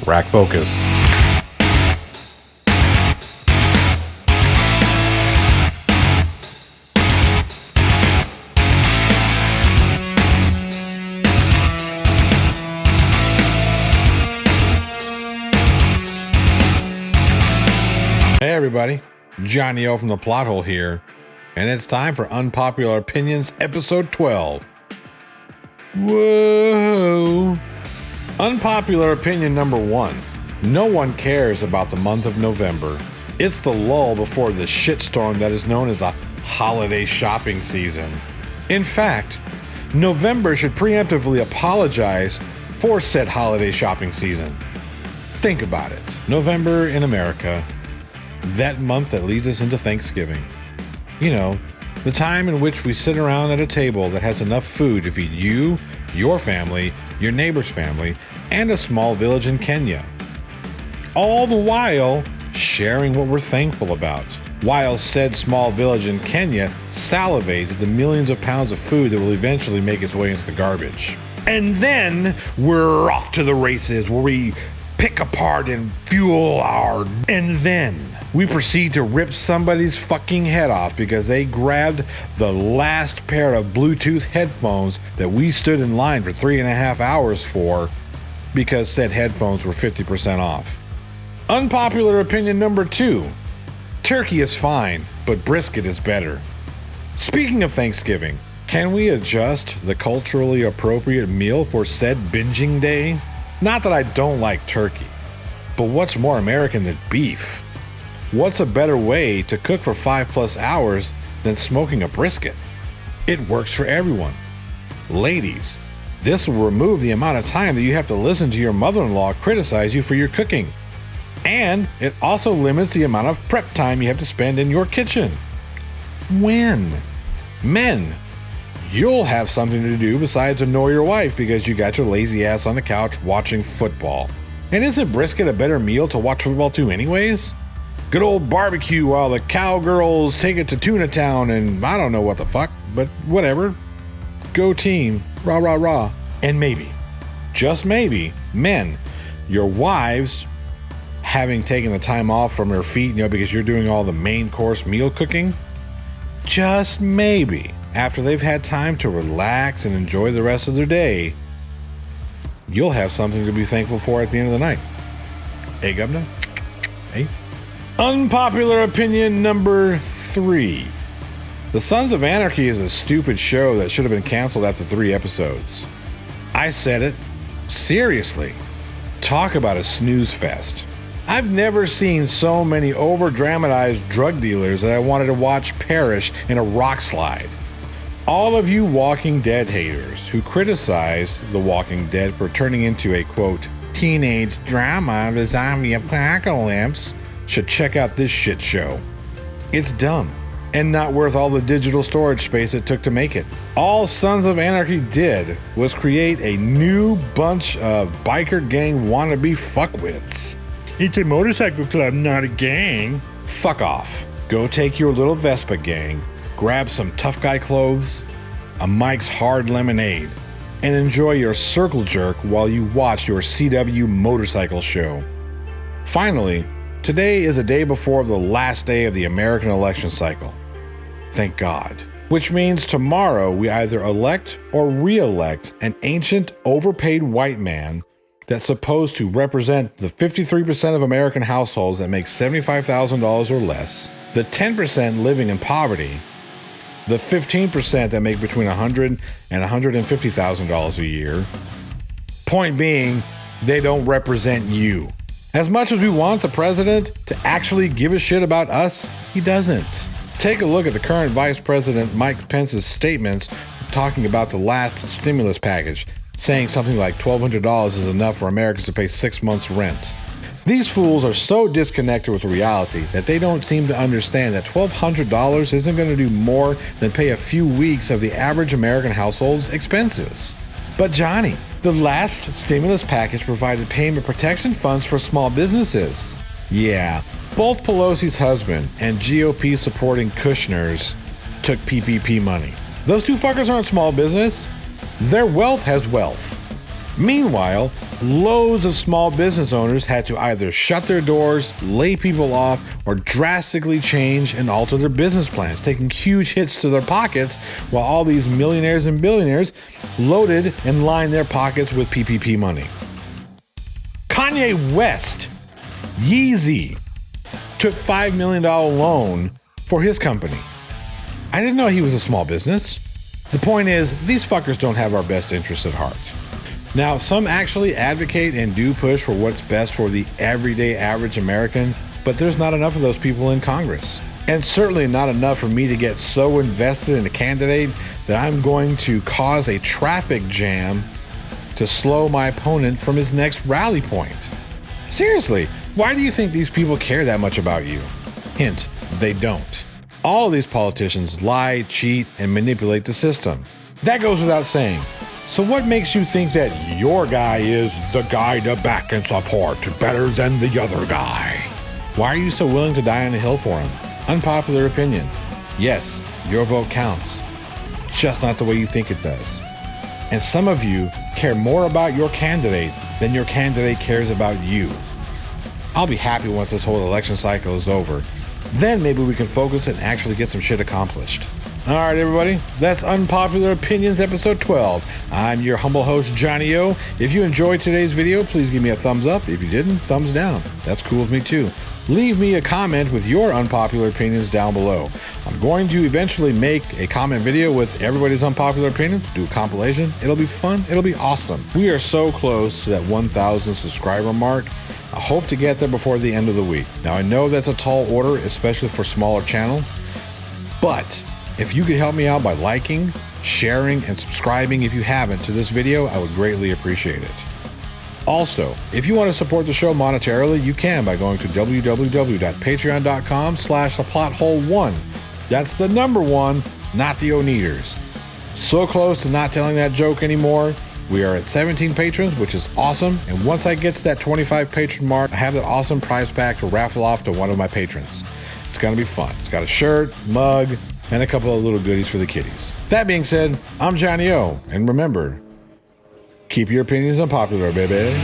Rack focus. Hey everybody, Johnny O from the Plot Hole here, and it's time for Unpopular Opinions, episode 12. Whoa! Unpopular opinion number 1. No one cares about the month of November. It's the lull before the shitstorm that is known as a holiday shopping season. In fact, November should preemptively apologize for said holiday shopping season. Think about it. November in America, that month that leads us into Thanksgiving. You know, the time in which we sit around at a table that has enough food to feed you, your family, your neighbor's family, and a small village in Kenya. All the while sharing what we're thankful about, while said small village in Kenya salivates at the millions of pounds of food that will eventually make its way into the garbage. And then we're off to the races where we pick apart and fuel our... And then we proceed to rip somebody's fucking head off because they grabbed the last pair of Bluetooth headphones that we stood in line for 3.5 hours for because said headphones were 50% off. Unpopular opinion number 2. Turkey is fine, but brisket is better. Speaking of Thanksgiving, can we adjust the culturally appropriate meal for said binging day? Not that I don't like turkey, but what's more American than beef? What's a better way to cook for 5+ hours than smoking a brisket? It works for everyone. Ladies, this will remove the amount of time that you have to listen to your mother-in-law criticize you for your cooking. And it also limits the amount of prep time you have to spend in your kitchen. When? Men, you'll have something to do besides annoy your wife because you got your lazy ass on the couch watching football. And isn't brisket a better meal to watch football to anyways? Good old barbecue while the cowgirls take it to Tuna Town and I don't know what the fuck, but whatever. Go team, rah rah rah. And maybe, just maybe, men, your wives having taken the time off from her feet, because you're doing all the main course meal cooking, just maybe, after they've had time to relax and enjoy the rest of their day, you'll have something to be thankful for at the end of the night. Hey, Governor? Hey? Unpopular opinion number 3. The Sons of Anarchy is a stupid show that should have been canceled after 3 episodes. I said it. Seriously. Talk about a snooze fest. I've never seen so many over-dramatized drug dealers that I wanted to watch perish in a rock slide. All of you Walking Dead haters who criticize The Walking Dead for turning into a, quote, teenage drama of the zombie apocalypse should check out this shit show. It's dumb and not worth all the digital storage space it took to make it. All Sons of Anarchy did was create a new bunch of biker gang wannabe fuckwits. It's a motorcycle club, not a gang. Fuck off. Go take your little Vespa gang, grab some tough guy clothes, a Mike's Hard Lemonade, and enjoy your circle jerk while you watch your CW motorcycle show. Finally, today is a day before the last day of the American election cycle. Thank God. Which means tomorrow we either elect or re-elect an ancient, overpaid white man that's supposed to represent the 53% of American households that make $75,000 or less, the 10% living in poverty, the 15% that make between $100,000 and $150,000 a year. Point being, they don't represent you. As much as we want the president to actually give a shit about us, he doesn't. Take a look at the current Vice President Mike Pence's statements talking about the last stimulus package, saying something like $1,200 is enough for Americans to pay 6 months' rent. These fools are so disconnected with reality that they don't seem to understand that $1,200 isn't going to do more than pay a few weeks of the average American household's expenses. But Johnny, the last stimulus package provided payment protection funds for small businesses. Yeah, both Pelosi's husband and GOP supporting Kushner's took PPP money. Those two fuckers aren't small business. Their wealth has wealth. Meanwhile, loads of small business owners had to either shut their doors, lay people off, or drastically change and alter their business plans, taking huge hits to their pockets while all these millionaires and billionaires loaded and lined their pockets with PPP money. Kanye West, Yeezy, took $5 million loan for his company. I didn't know he was a small business. The point is, these fuckers don't have our best interests at heart. Now, some actually advocate and do push for what's best for the everyday average American, but there's not enough of those people in Congress. And certainly not enough for me to get so invested in a candidate that I'm going to cause a traffic jam to slow my opponent from his next rally point. Seriously, why do you think these people care that much about you? Hint, they don't. All of these politicians lie, cheat, and manipulate the system. That goes without saying. So what makes you think that your guy is the guy to back and support better than the other guy? Why are you so willing to die on a hill for him? Unpopular opinion. Yes, your vote counts. Just not the way you think it does. And some of you care more about your candidate than your candidate cares about you. I'll be happy once this whole election cycle is over. Then maybe we can focus and actually get some shit accomplished. All right, everybody, that's Unpopular Opinions, episode 12. I'm your humble host, Johnny O. If you enjoyed today's video, please give me a thumbs up. If you didn't, thumbs down. That's cool with me too. Leave me a comment with your unpopular opinions down below. I'm going to eventually make a comment video with everybody's unpopular opinions, do a compilation. It'll be fun. It'll be awesome. We are so close to that 1,000 subscriber mark. I hope to get there before the end of the week. Now, I know that's a tall order, especially for a smaller channel, but if you could help me out by liking, sharing, and subscribing if you haven't to this video, I would greatly appreciate it. Also, if you want to support the show monetarily, you can by going to www.patreon.com/theplothole1. That's the number 1, not the O-Neaters. So close to not telling that joke anymore. We are at 17 patrons, which is awesome. And once I get to that 25 patron mark, I have that awesome prize pack to raffle off to one of my patrons. It's going to be fun. It's got a shirt, mug, and a couple of little goodies for the kiddies. That being said, I'm Johnny O, and remember, keep your opinions unpopular, baby.